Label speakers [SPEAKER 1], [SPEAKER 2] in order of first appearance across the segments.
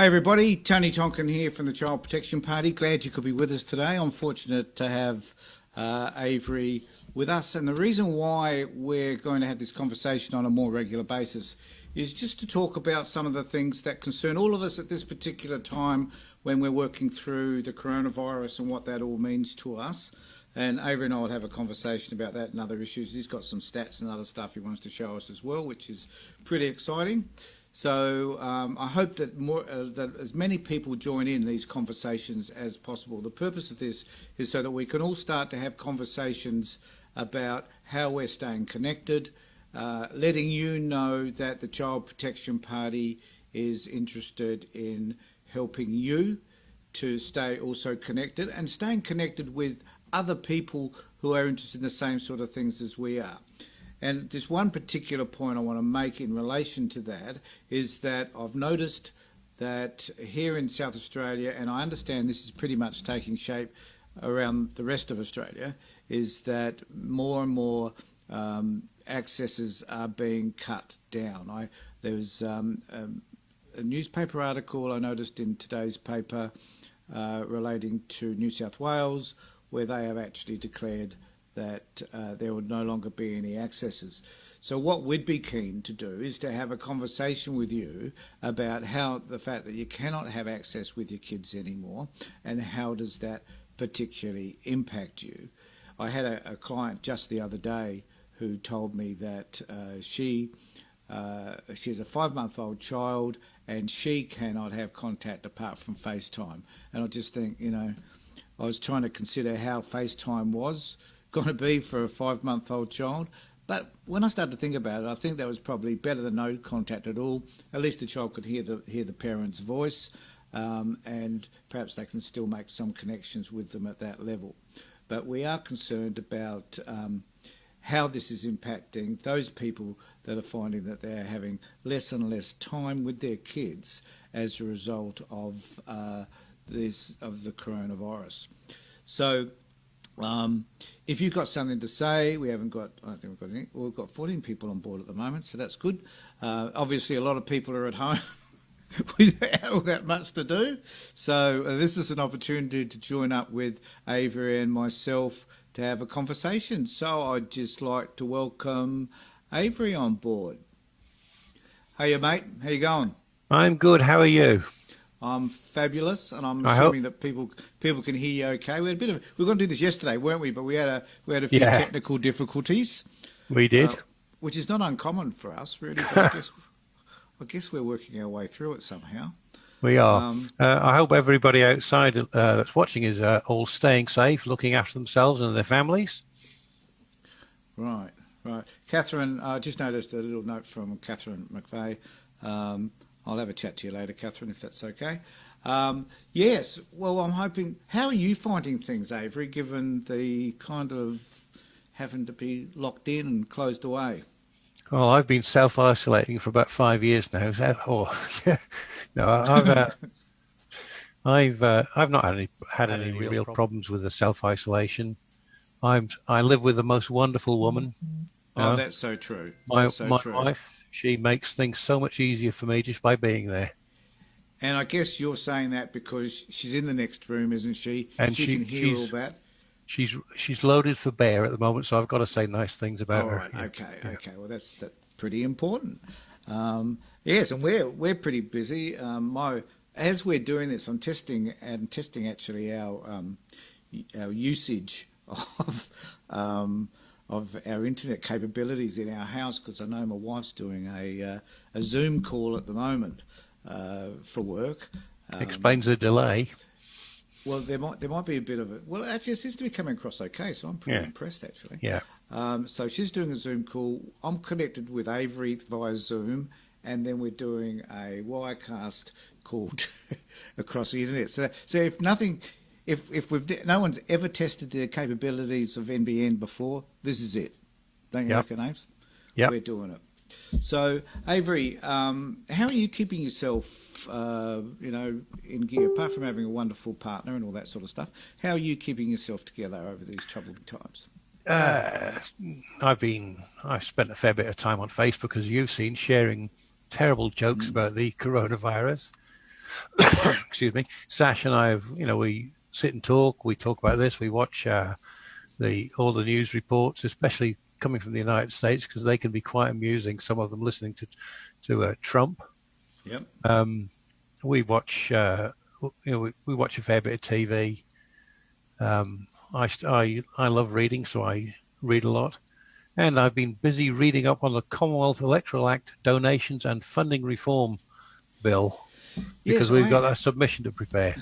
[SPEAKER 1] Hi everybody, Tony Tonkin here from the Child Protection Party. Glad you could be with us today. I'm fortunate to have Avery with us, and the reason why we're going to have this conversation on a more regular basis is just to talk about some of the things that concern all of us at this particular time when we're working through the coronavirus and what that all means to us. And Avery and I will have a conversation about that and other issues. He's got some stats and other stuff he wants to show us as well, which is pretty exciting. So I hope that that as many people join in these conversations as possible. The purpose of this is so that we can all start to have conversations about how we're staying connected, letting you know that the Child Protection Party is interested in helping you to stay also connected and staying connected with other people who are interested in the same sort of things as we are. And just one particular point I want to make in relation to that is that I've noticed that here in South Australia, and I understand this is pretty much taking shape around the rest of Australia, is that more and more accesses are being cut down. There was a newspaper article I noticed in today's paper relating to New South Wales, where they have actually declared that there would no longer be any accesses. So what we'd be keen to do is to have a conversation with you about how the fact that you cannot have access with your kids anymore and how does that particularly impact you. I had a client just the other day who told me that she has a 5-month-old child and she cannot have contact apart from FaceTime. And I just think, I was trying to consider how FaceTime was going to be for a 5-month-old child, but when I started to think about it, I think that was probably better than no contact at all. At least the child could hear the parent's voice, and perhaps they can still make some connections with them at that level. But we are concerned about how this is impacting those people that are finding that they're having less and less time with their kids as a result of the coronavirus. So if you've got something to say, I don't think we've got any. We've got 14 people on board at the moment, so that's good. Obviously, a lot of people are at home without all that much to do. So this is an opportunity to join up with Avery and myself to have a conversation. So I'd just like to welcome Avery on board. Hey, mate. How you going?
[SPEAKER 2] I'm good. How are you?
[SPEAKER 1] I'm fabulous, and I'm assuming that people can hear you okay. We were going to do this yesterday, weren't we? But we had a few technical difficulties.
[SPEAKER 2] We did,
[SPEAKER 1] which is not uncommon for us, really. But I guess we're working our way through it somehow.
[SPEAKER 2] We are. I hope everybody outside that's watching is all staying safe, looking after themselves and their families.
[SPEAKER 1] Right. Catherine, I just noticed a little note from Catherine McVeigh. I'll have a chat to you later, Catherine, if that's okay. Yes, well, I'm hoping... How are you finding things, Avery, given the kind of having to be locked in and closed away?
[SPEAKER 2] Well, I've been self-isolating for about 5 years now. I've not had any real problems with the self-isolation. I live with the most wonderful woman.
[SPEAKER 1] Oh, that's so true.
[SPEAKER 2] My wife, she makes things so much easier for me just by being there.
[SPEAKER 1] And I guess you're saying that because she's in the next room, isn't she?
[SPEAKER 2] And
[SPEAKER 1] she can hear all that.
[SPEAKER 2] She's loaded for bear at the moment, so I've got to say nice things about her.
[SPEAKER 1] Right, okay. Well, that's pretty important. Yes, and we're pretty busy. As we're doing this, I'm testing actually our usage of our internet capabilities in our house, because I know my wife's doing a Zoom call at the moment for work.
[SPEAKER 2] Explains the delay.
[SPEAKER 1] Well, there might be a bit of it. Well, actually, it seems to be coming across okay, so I'm pretty impressed, actually.
[SPEAKER 2] Yeah.
[SPEAKER 1] So she's doing a Zoom call. I'm connected with Avery via Zoom, and then we're doing a Wirecast call across the internet. So if nothing... If no one's ever tested the capabilities of NBN before, this is it. Don't you reckon, Aves?
[SPEAKER 2] Yeah.
[SPEAKER 1] We're doing it. So, Avery, how are you keeping yourself, in gear? Apart from having a wonderful partner and all that sort of stuff, how are you keeping yourself together over these troubling times?
[SPEAKER 2] I've spent a fair bit of time on Facebook, as you've seen, sharing terrible jokes about the coronavirus. excuse me, Sash and I have, we sit and talk. We talk about this. We watch all the news reports, especially coming from the United States, because they can be quite amusing. Some of them listening to Trump.
[SPEAKER 1] Yep.
[SPEAKER 2] We watch, we watch a fair bit of TV. I love reading, so I read a lot. And I've been busy reading up on the Commonwealth Electoral Act donations and funding reform bill, because we've got a submission to prepare.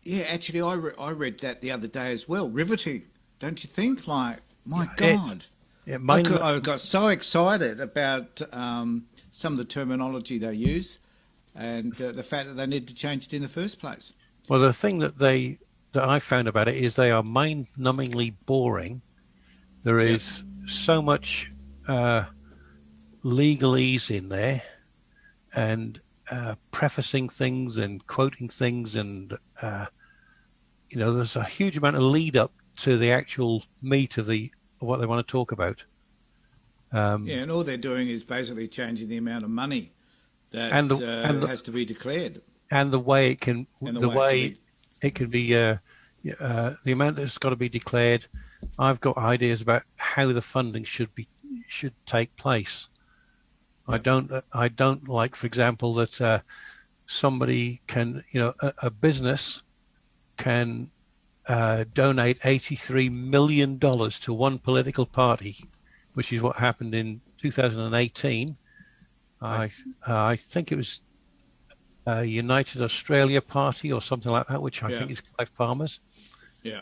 [SPEAKER 1] Yeah, actually, I read that the other day as well. Riveting, don't you think? Like, my God. I got so excited about some of the terminology they use and the fact that they need to change it in the first place.
[SPEAKER 2] Well, the thing that I found about it is they are mind-numbingly boring. There is so much legalese in there, and prefacing things and quoting things, and there's a huge amount of lead up to the actual meat of what they want to talk about.
[SPEAKER 1] And all they're doing is basically changing the amount of money that has to be declared,
[SPEAKER 2] and the way it can, it can be the amount that's got to be declared. I've got ideas about how the funding should take place. I don't like, for example, that somebody can, a business can donate $83 million to one political party, which is what happened in 2018. I think it was United Australia Party or something like that, which I think is Clive Palmer's.
[SPEAKER 1] Yeah.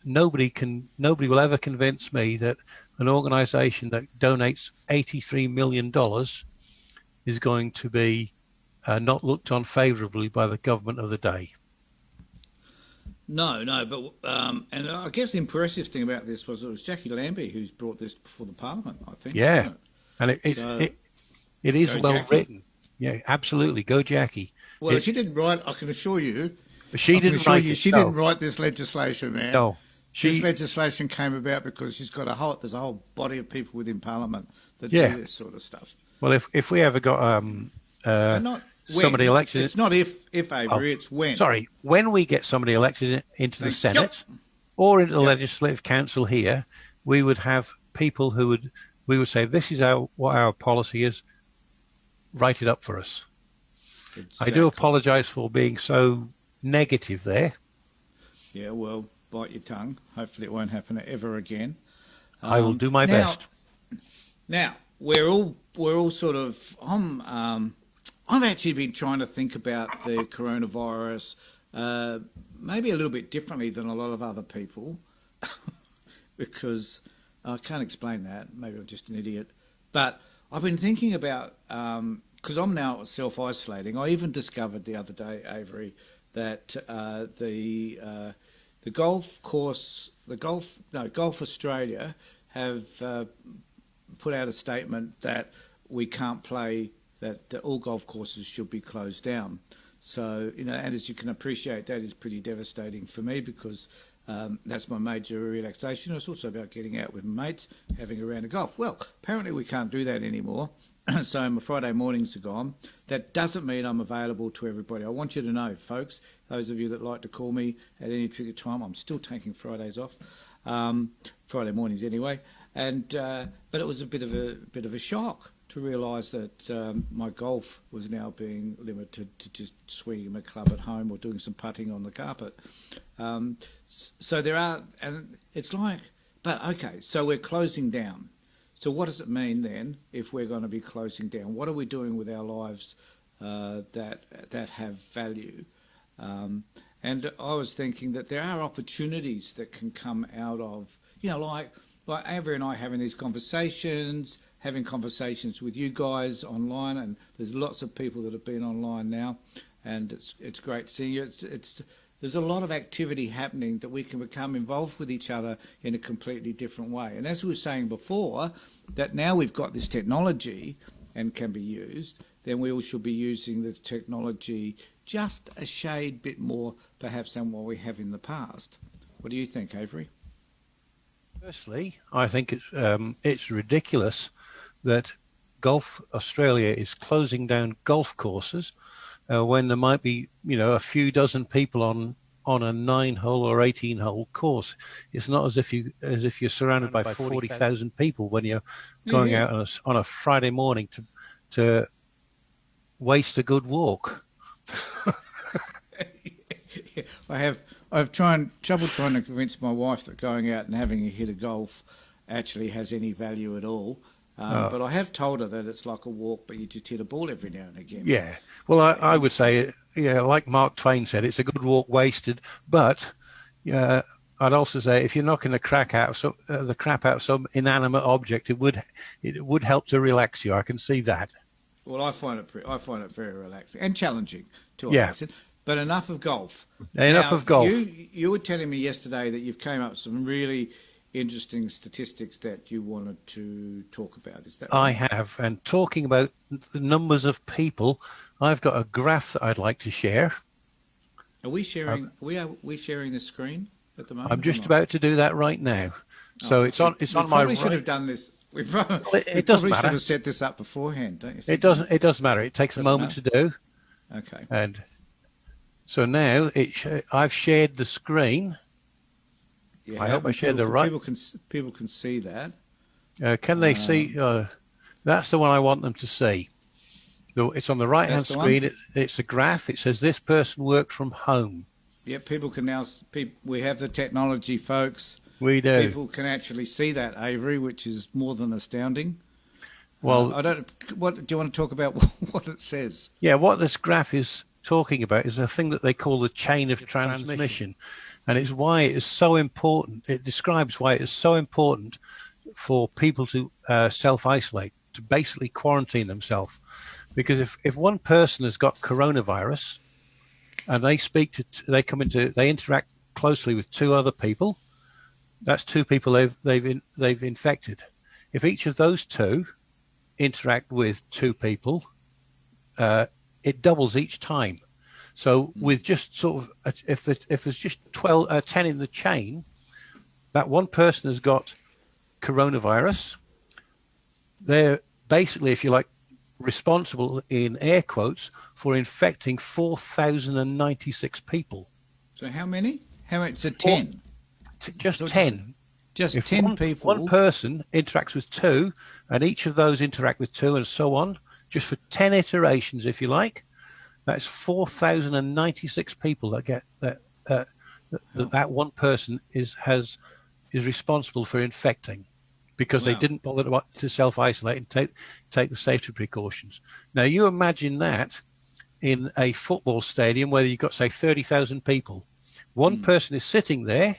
[SPEAKER 2] Nobody will ever convince me that an organisation that donates $83 million is going to be not looked on favourably by the government of the day.
[SPEAKER 1] No, but and I guess the impressive thing about this was it was Jackie Lambie who's brought this before the Parliament, I think.
[SPEAKER 2] Yeah, and it is well written. Yeah, absolutely. Go Jackie.
[SPEAKER 1] Well, she didn't write. I can assure you.
[SPEAKER 2] She didn't write it.
[SPEAKER 1] She didn't write this legislation, man.
[SPEAKER 2] No.
[SPEAKER 1] This legislation came about because there's a whole body of people within Parliament that do this sort of stuff.
[SPEAKER 2] Well, if we ever got somebody elected,
[SPEAKER 1] it's not if Avery, it's when.
[SPEAKER 2] Sorry, when we get somebody elected into the Senate or into the Legislative Council here, we would have people we would say, this is what our policy is. Write it up for us. Exactly. I do apologise for being so negative there.
[SPEAKER 1] Yeah, well, bite your tongue. Hopefully it won't happen ever again.
[SPEAKER 2] I will do my best.
[SPEAKER 1] Now, we're all sort of... I've actually been trying to think about the coronavirus maybe a little bit differently than a lot of other people because I can't explain that. Maybe I'm just an idiot. But I've been thinking about... because I'm now self-isolating. I even discovered the other day, Avery, that the Golf Australia have put out a statement that we can't play, that all golf courses should be closed down. So, and as you can appreciate, that is pretty devastating for me because that's my major relaxation. It's also about getting out with my mates, having a round of golf. Well, apparently we can't do that anymore. So my Friday mornings are gone. That doesn't mean I'm available to everybody. I want you to know, folks, those of you that like to call me at any particular time, I'm still taking Fridays off, Friday mornings anyway. And but it was a bit of a shock to realise that my golf was now being limited to just swinging my club at home or doing some putting on the carpet. So there are, and it's like, but okay, so we're closing down. So what does it mean then if we're going to be closing down? What are we doing with our lives that have value? And I was thinking that there are opportunities that can come out of, like Avery and I having these conversations, having conversations with you guys online, and there's lots of people that have been online now, and it's great seeing you. There's a lot of activity happening that we can become involved with each other in a completely different way. And as we were saying before, that now we've got this technology and can be used, then we all should be using the technology just a shade bit more perhaps than what we have in the past. What do you think, Avery?
[SPEAKER 2] Firstly, I think it's ridiculous that Golf Australia is closing down golf courses when there might be, a few dozen people on a 9-hole or 18-hole course. It's not as if you're surrounded by 40,000 people when you're going out on a Friday morning to waste a good walk.
[SPEAKER 1] I've trouble trying to convince my wife that going out and having a hit of golf actually has any value at all. But I have told her that it's like a walk, but you just hit a ball every now and again.
[SPEAKER 2] Yeah. Well, I would say, like Mark Twain said, it's a good walk wasted. But I'd also say if you're knocking the crap out of some inanimate object, it would help to relax you. I can see that.
[SPEAKER 1] Well, I find it very relaxing and challenging to a
[SPEAKER 2] Yeah.
[SPEAKER 1] But enough of golf.
[SPEAKER 2] Of golf.
[SPEAKER 1] You were telling me yesterday that you've came up with some really interesting statistics that you wanted to talk about. Is that right?
[SPEAKER 2] I have. And talking about the numbers of people, I've got a graph that I'd like to share.
[SPEAKER 1] Are we sharing? Are we sharing the screen at the moment?
[SPEAKER 2] I'm just about to do that right now. So it's on my right.
[SPEAKER 1] We should have done this. We probably
[SPEAKER 2] doesn't matter.
[SPEAKER 1] Should have set this up beforehand, don't you think?
[SPEAKER 2] It doesn't matter. It takes a moment to do.
[SPEAKER 1] Okay.
[SPEAKER 2] And so now I've shared the screen. I hope I shared the right.
[SPEAKER 1] People can see that.
[SPEAKER 2] Can they see? That's the one I want them to see. It's on the right-hand screen. It's a graph. It says this person worked from home.
[SPEAKER 1] Yeah, people can now. We have the technology, folks.
[SPEAKER 2] We do.
[SPEAKER 1] People can actually see that, Avery, which is more than astounding.
[SPEAKER 2] Well,
[SPEAKER 1] do you want to talk about what it says?
[SPEAKER 2] Yeah, what this graph is talking about is a thing that they call the chain of transmission. And it's why it is so important. It describes why it is so important for people to self-isolate, to basically quarantine themselves. Because if one person has got coronavirus and they interact closely with two other people, that's two people they've infected. If each of those two interact with two people, it doubles each time. So with just sort of, if there's just 10 in the chain, that one person has got coronavirus. They're basically, if you like, responsible in air quotes for infecting 4,096 people.
[SPEAKER 1] So how many? So 10?
[SPEAKER 2] Just 10.
[SPEAKER 1] Just
[SPEAKER 2] if
[SPEAKER 1] 10 people.
[SPEAKER 2] One person interacts with two, and each of those interact with two, and so on, just for 10 iterations, if you like. That's 4,096 people that get that one person is responsible for infecting, because they didn't bother to self-isolate and take the safety precautions. Now you imagine that in a football stadium where you've got, say, 30,000 people. One person is sitting there,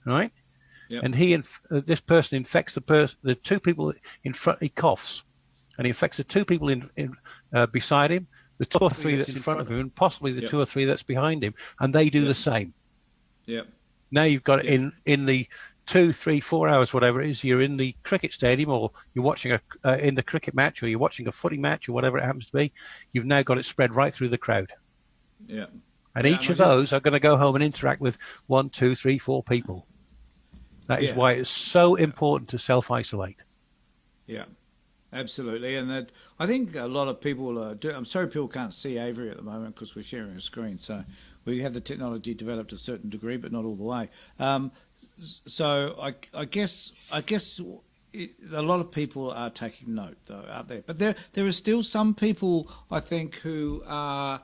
[SPEAKER 2] right? Yep. And this person infects the two people in front. He coughs, and he infects the two people beside him, the two or three that's in front of him, and possibly the two or three that's behind him, and they do the same.
[SPEAKER 1] Yep.
[SPEAKER 2] Now you've got in the 2, 3, 4 hours, whatever it is, you're in the cricket stadium, or you're watching in the cricket match, or you're watching a footy match, or whatever it happens to be. You've now got it spread right through the crowd.
[SPEAKER 1] Yeah.
[SPEAKER 2] And each of those are going to go home and interact with 1, 2, 3, 4 people. That is why it's so important to self-isolate.
[SPEAKER 1] Yeah, absolutely. And that, I think a lot of people I'm sorry people can't see Avery at the moment because we're sharing a screen. So we have the technology developed to a certain degree, but not all the way. So I guess a lot of people are taking note, though, out there. But there are still some people, I think, who are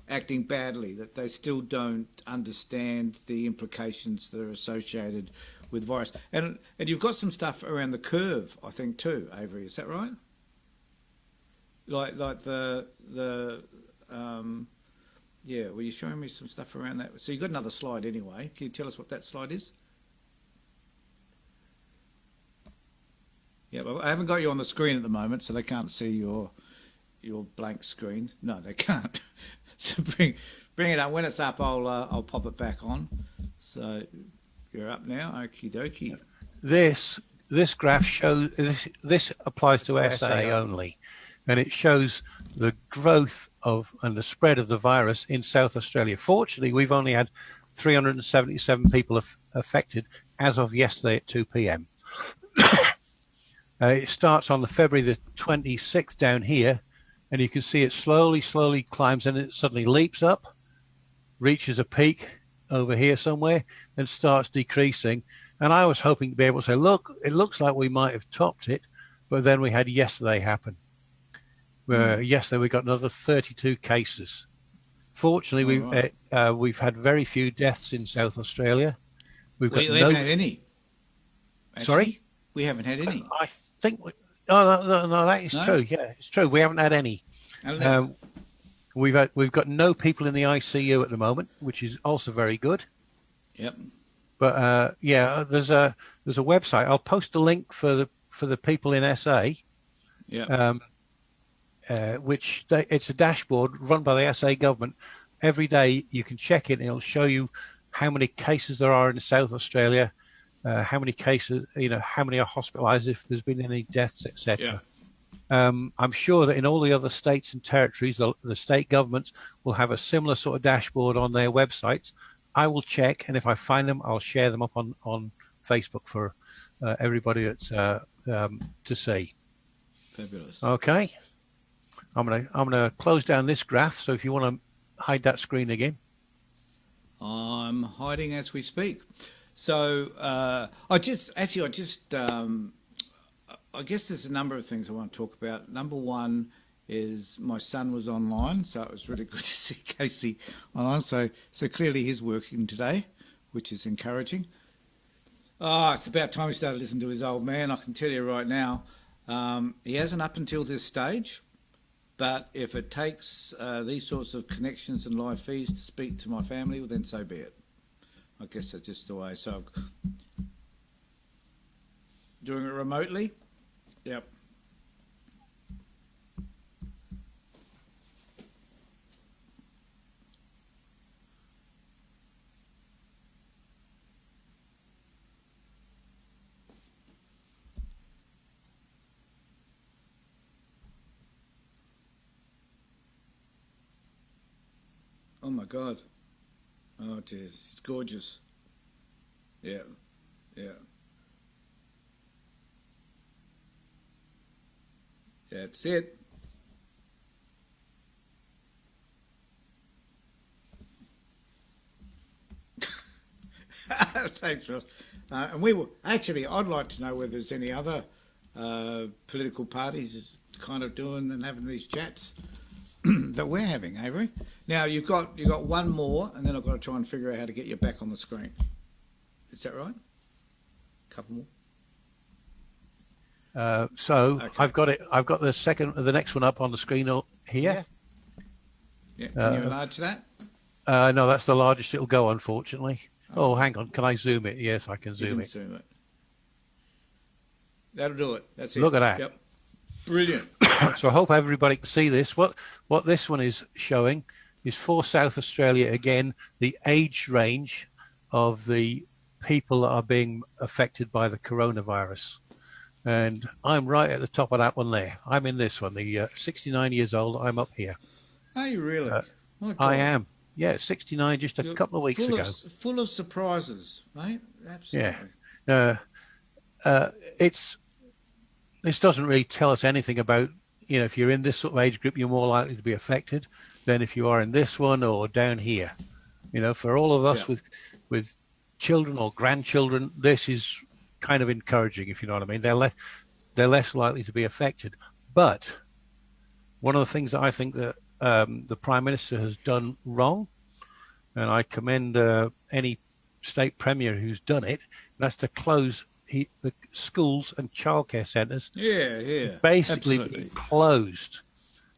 [SPEAKER 1] acting badly, that they still don't understand the implications that are associated with virus. And you've got some stuff around the curve, I think, too, Avery. Is that right? Like the were you showing me some stuff around that? So you've got another slide anyway. Can you tell us what that slide is? Yeah, well, I haven't got you on the screen at the moment, so they can't see your blank screen. No, they can't. So bring it up. When it's up, I'll pop it back on. So you're up now. Okie dokie.
[SPEAKER 2] This graph shows this applies to SA only, and it shows the growth and the spread of the virus in South Australia. Fortunately, we've only had 377 people affected as of yesterday at 2 p.m. It starts on the February the 26th down here, and you can see it slowly climbs, and it suddenly leaps up, reaches a peak over here somewhere, and starts decreasing. And I was hoping to be able to say, look, it looks like we might have topped it, but then we had yesterday happen. Yesterday we got another 32 cases. Fortunately, we've had very few deaths in South Australia. We
[SPEAKER 1] haven't had any. Actually,
[SPEAKER 2] sorry,
[SPEAKER 1] we haven't had any.
[SPEAKER 2] I think. No, that is true. Yeah, it's true. We haven't had any. We've got no people in the ICU at the moment, which is also very good.
[SPEAKER 1] Yep.
[SPEAKER 2] But there's a website. I'll post a link for the people in SA.
[SPEAKER 1] Yeah.
[SPEAKER 2] It's a dashboard run by the SA government. Every day you can check it, and it'll show you how many cases there are in South Australia, how many cases, how many are hospitalised, if there's been any deaths, etc. Yeah. I'm sure that in all the other states and territories, the state governments will have a similar sort of dashboard on their websites. I will check, and if I find them, I'll share them up on Facebook for everybody that's to see.
[SPEAKER 1] Fabulous.
[SPEAKER 2] Okay. I'm gonna close down this graph. So if you want to hide that screen again,
[SPEAKER 1] I'm hiding as we speak. So I guess there's a number of things I want to talk about. Number one is my son was online, so it was really good to see Casey online. So clearly he's working today, which is encouraging. It's about time we started listening to his old man. I can tell you right now, he hasn't up until this stage. But if it takes these sorts of connections and live feeds to speak to my family, well, then so be it. I guess that's just the way. So, doing it remotely? Yep. Oh my God. Oh dear, it's gorgeous. Yeah, yeah. That's it. Thanks, Ross. And we will actually. I'd like to know whether there's any other political parties kind of doing and having these chats that we're having, Avery. Now you've got one more, and then I've got to try and figure out how to get you back on the screen. Is that right? A couple more.
[SPEAKER 2] Okay. I've got it. I've got the next one up on the screen here.
[SPEAKER 1] Yeah. Can you enlarge that?
[SPEAKER 2] No, that's the largest it'll go, unfortunately. Oh, hang on. Can I zoom it? Yes, I can zoom it.
[SPEAKER 1] Zoom it. That'll do it. That's it.
[SPEAKER 2] Look at that.
[SPEAKER 1] Yep. Brilliant.
[SPEAKER 2] So I hope everybody can see this. What this one is showing is for South Australia, again, the age range of the people that are being affected by the coronavirus. And I'm right at the top of that one there. I'm in this one, the 69 years old. I'm up here.
[SPEAKER 1] Are you really?
[SPEAKER 2] I am. Yeah, 69 just a couple of weeks ago.
[SPEAKER 1] Full of surprises, mate. Absolutely.
[SPEAKER 2] Yeah. This doesn't really tell us anything about, if you're in this sort of age group, you're more likely to be affected than if you are in this one or down here. For all of us with children or grandchildren, this is kind of encouraging, if you know what I mean. They're less likely to be affected. But one of the things that I think that the Prime Minister has done wrong, and I commend any state premier who's done it, that's to close the schools and childcare centres. Basically be closed.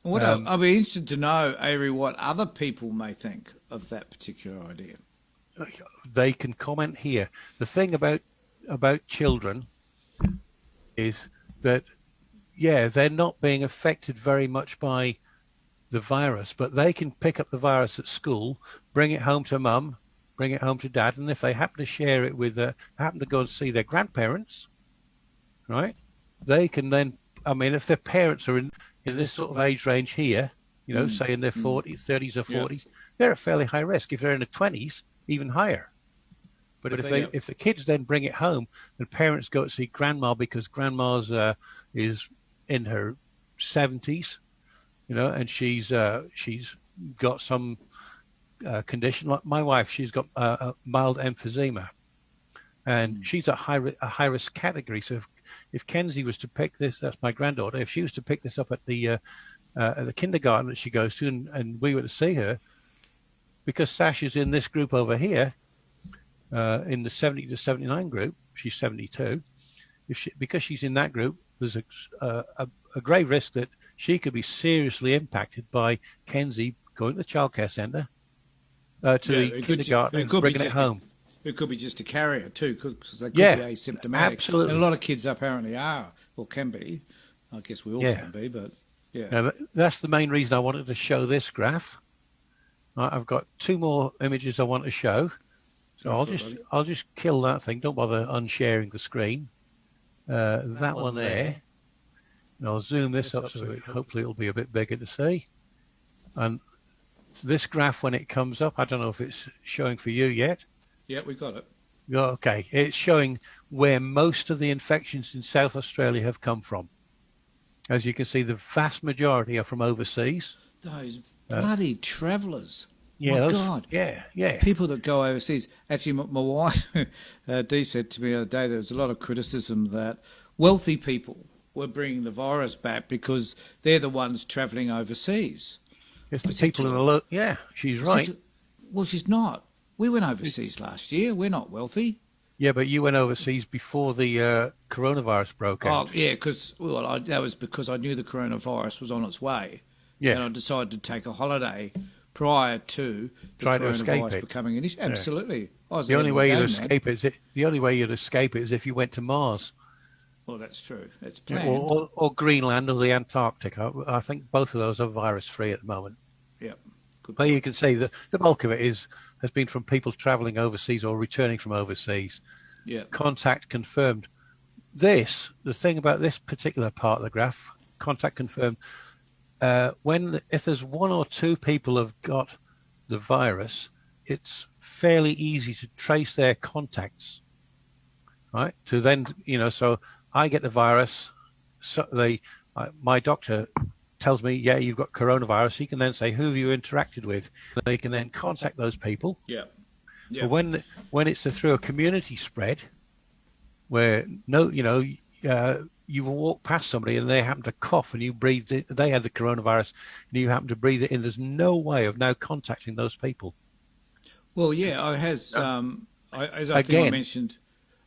[SPEAKER 1] I'll be interested to know, Avery, what other people may think of that particular idea.
[SPEAKER 2] They can comment here. The thing about children is that, they're not being affected very much by the virus, but they can pick up the virus at school, bring it home to mum, bring it home to dad, and if they happen to share it with, happen to go and see their grandparents, right, they can then, if their parents are in this sort of age range here, say in their 40s, 30s or 40s, they're at fairly high risk. If they're in the 20s, even higher. But if the kids then bring it home, and parents go to see grandma because grandma's is in her 70s, and she's got some condition. Like my wife, she's got a mild emphysema, and she's a high risk category. So if Kenzie was to pick this, that's my granddaughter. If she was to pick this up at the kindergarten that she goes to, and we were to see her, because Sash is in this group over here, in the 70 to 79 group, she's 72. Because she's in that group, there's a grave risk that she could be seriously impacted by Kenzie going to the childcare centre, to the kindergarten, and bringing it home.
[SPEAKER 1] It could be just a carrier too, because they could be asymptomatic.
[SPEAKER 2] Absolutely.
[SPEAKER 1] And a lot of kids apparently are, or can be. I guess we all can be, but yeah.
[SPEAKER 2] Now, that's the main reason I wanted to show this graph. I've got two more images I want to show. So I'll just kill that thing. Don't bother unsharing the screen. That one there. And I'll zoom this up so hopefully it'll be a bit bigger to see. And this graph, when it comes up, I don't know if it's showing for you yet.
[SPEAKER 1] Yeah, we got it.
[SPEAKER 2] Okay, it's showing where most of the infections in South Australia have come from. As you can see, the vast majority are from overseas.
[SPEAKER 1] Those bloody travellers.
[SPEAKER 2] Yeah,
[SPEAKER 1] God.
[SPEAKER 2] Yeah.
[SPEAKER 1] People that go overseas. Actually, my wife, Dee, said to me the other day there was a lot of criticism that wealthy people were bringing the virus back because they're the ones travelling overseas.
[SPEAKER 2] It's the people in the yeah, she's right.
[SPEAKER 1] Well, she's not. We went overseas last year. We're not wealthy.
[SPEAKER 2] Yeah, but you went overseas before the coronavirus broke out.
[SPEAKER 1] Oh, yeah, that was because I knew the coronavirus was on its way.
[SPEAKER 2] Yeah.
[SPEAKER 1] And I decided to take a holiday prior to the coronavirus becoming an issue. Absolutely.
[SPEAKER 2] Yeah. The only way you'd escape it is if you went to Mars.
[SPEAKER 1] Well, that's true. It's planned.
[SPEAKER 2] Or Greenland or the Antarctic. I think both of those are virus-free at the moment.
[SPEAKER 1] Yeah.
[SPEAKER 2] But you can see that the bulk of it has been from people travelling overseas or returning from overseas.
[SPEAKER 1] Yeah.
[SPEAKER 2] Contact confirmed. The thing about this particular part of the graph, contact confirmed, if there's one or two people have got the virus, it's fairly easy to trace their contacts, right? To then, so I get the virus, so my doctor tells me, yeah, you've got coronavirus. He can then say, who have you interacted with? They can then contact those people.
[SPEAKER 1] Yeah.
[SPEAKER 2] But when it's through a community spread, where you walk past somebody and they happen to cough and you breathed it, they had the coronavirus and you happen to breathe it in, there's no way of now contacting those people.
[SPEAKER 1] Well, yeah, as I mentioned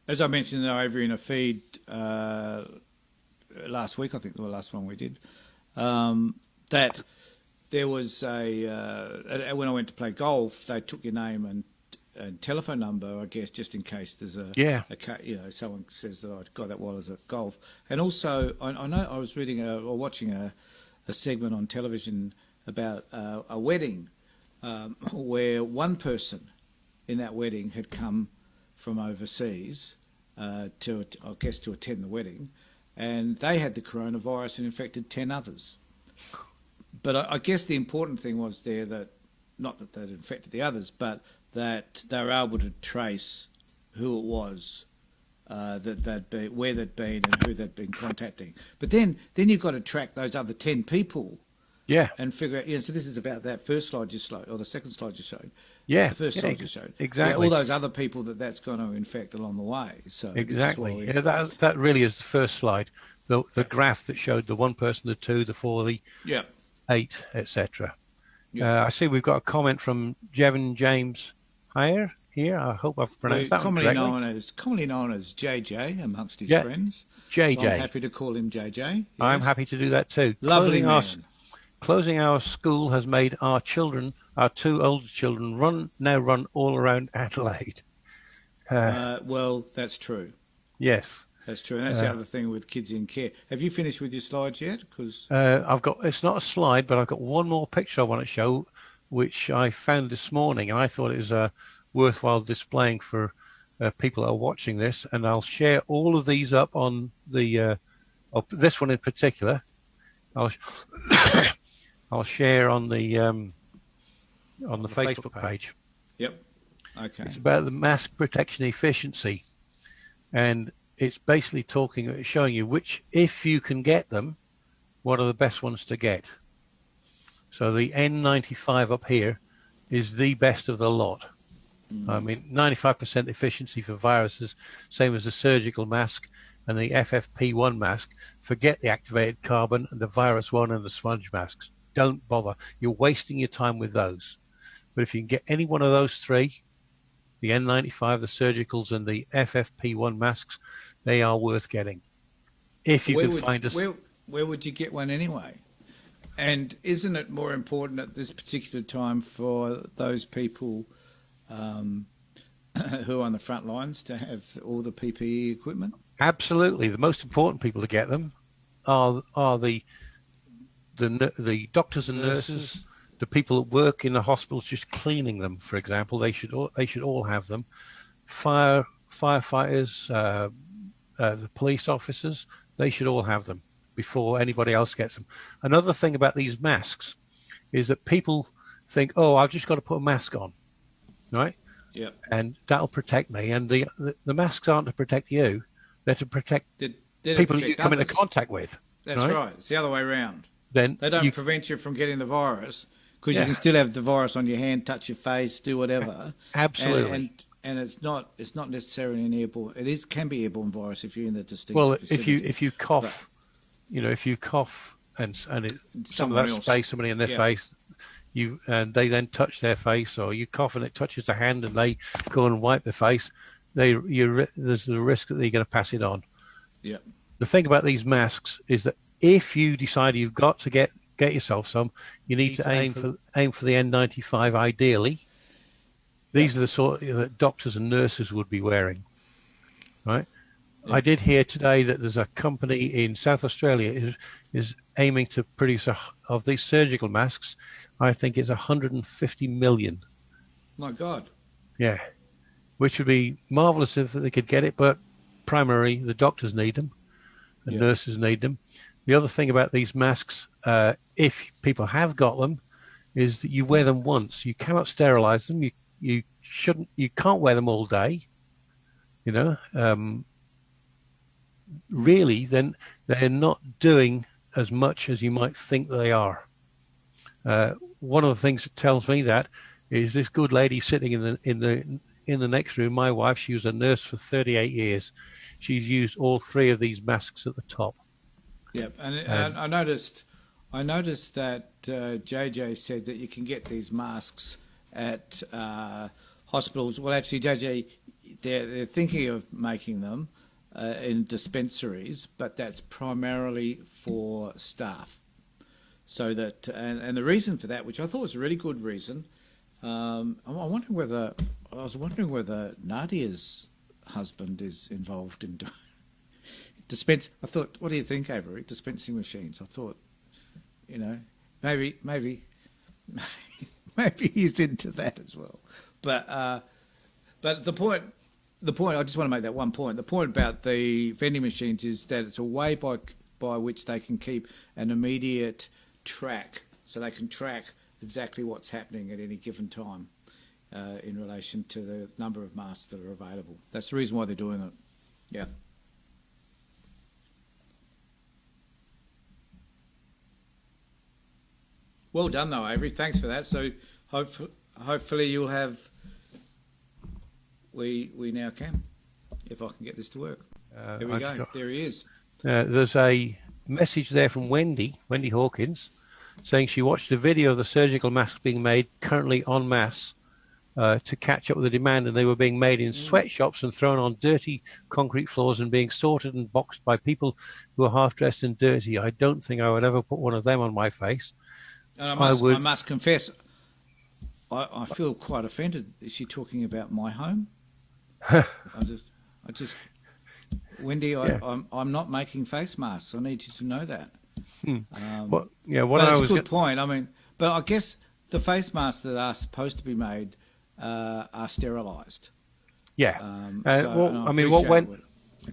[SPEAKER 1] over in a feed last week, I think the last one we did, that there was when I went to play golf, they took your name and telephone number, I guess, just in case there's someone says that I got that while I was at golf. And also, I know I was reading or watching a segment on television about a wedding where one person in that wedding had come from overseas to attend the wedding, and they had the coronavirus and infected 10 others. But I guess the important thing was there that, not that they'd infected the others, but that they were able to trace who it was, where they'd been and who they'd been contacting. But then you've got to track those other 10 people.
[SPEAKER 2] Yeah.
[SPEAKER 1] And figure out, so this is about that first slide you showed, or the second slide you showed.
[SPEAKER 2] Yeah.
[SPEAKER 1] The first slide you showed.
[SPEAKER 2] Exactly.
[SPEAKER 1] All those other people that's going to infect along the way. So
[SPEAKER 2] exactly. That really is the first slide. The graph that showed the 1 person, the 2, the 4, the 8, etc. I see we've got a comment from Jevon James here. I hope I've pronounced that correctly.
[SPEAKER 1] Commonly known as JJ amongst his friends.
[SPEAKER 2] JJ.
[SPEAKER 1] So I'm happy to call him JJ. Yes.
[SPEAKER 2] I'm happy to do that too.
[SPEAKER 1] Lovely man.
[SPEAKER 2] Closing our school has made our 2 older children run all around Adelaide.
[SPEAKER 1] Well, that's true.
[SPEAKER 2] Yes.
[SPEAKER 1] That's true. And that's the other thing with kids in care. Have you finished with your slides yet? Because
[SPEAKER 2] it's not a slide, but I've got one more picture I want to show, which I found this morning, and I thought it was worthwhile displaying for people that are watching this. And I'll share all of these up on the this one in particular. I'll share on the Facebook page.
[SPEAKER 1] Yep. Okay.
[SPEAKER 2] It's about the mask protection efficiency, and it's basically showing you which, if you can get them, what are the best ones to get. So the N95 up here is the best of the lot. I mean, 95% efficiency for viruses, same as the surgical mask and the FFP1 mask. Forget the activated carbon and the virus one and the sponge masks. Don't bother. You're wasting your time with those. But if you can get any one of those three, the N95, the surgicals, and the FFP1 masks, they are worth getting. If you can find us.
[SPEAKER 1] Where would you get one anyway? And isn't it more important at this particular time for those people who are on the front lines to have all the PPE equipment?
[SPEAKER 2] Absolutely. The most important people to get them are the doctors and nurses, the people that work in the hospitals just cleaning them, for example. They should all have them. Firefighters, the police officers, they should all have them before anybody else gets them. Another thing about these masks is that people think, oh, I've just got to put a mask on, right?
[SPEAKER 1] Yeah.
[SPEAKER 2] And that'll protect me. And the masks aren't to protect you; they're to protect people that you come into contact with.
[SPEAKER 1] That's right. It's the other way around.
[SPEAKER 2] Then
[SPEAKER 1] they don't prevent you from getting the virus, because you can still have the virus on your hand, touch your face, do whatever.
[SPEAKER 2] Absolutely.
[SPEAKER 1] And it's not necessarily an airborne. Can be airborne virus if you're in the distinct.
[SPEAKER 2] Well, if you cough, if you cough and some of that stays somebody in their face, and they then touch their face, or you cough and it touches the hand and they go and wipe their face, there's a risk that they're going to pass it on.
[SPEAKER 1] Yeah.
[SPEAKER 2] The thing about these masks is that if you decide you've got to get yourself some, you need to aim for the N95 ideally. These are the sort that doctors and nurses would be wearing, right? Yeah. I did hear today that there's a company in South Australia is aiming to produce of these surgical masks. I think it's 150 million.
[SPEAKER 1] My God.
[SPEAKER 2] Yeah, which would be marvelous if they could get it, but primarily the doctors need them, and nurses need them. The other thing about these masks, if people have got them, is that you wear them once. You cannot sterilize them. You can't wear them all day. Really, then they're not doing as much as you might think they are. One of the things that tells me that is this good lady sitting in the next room. My wife, she was a nurse for 38 years. She's used all three of these masks at the top.
[SPEAKER 1] Yep, and I noticed that JJ said that you can get these masks at hospitals. Well, actually, JJ, they're thinking of making them in dispensaries, but that's primarily for staff. So that, and the reason for that, which I thought was a really good reason, I was wondering whether Nadia's husband is involved in dispense. I thought, what do you think, Avery? Dispensing machines. I thought, maybe he's into that as well. But the point, I just want to make that one point. The point about the vending machines is that it's a way by which they can keep an immediate track, so they can track exactly what's happening at any given time in relation to the number of masks that are available. That's the reason why they're doing it. Yeah. Well done, though, Avery. Thanks for that. So hopefully you'll have. We now can, if I can get this to work. There we go. There he is.
[SPEAKER 2] There's a message there from Wendy Hawkins, saying she watched a video of the surgical masks being made currently en masse to catch up with the demand, and they were being made in sweatshops and thrown on dirty concrete floors and being sorted and boxed by people who are half dressed and dirty. I don't think I would ever put one of them on my face.
[SPEAKER 1] And I must confess, I feel quite offended. Is she talking about my home? I just, Wendy, I'm not making face masks. I need you to know that.
[SPEAKER 2] But
[SPEAKER 1] it's a good point. I mean, but I guess the face masks that are supposed to be made are sterilised.
[SPEAKER 2] Yeah.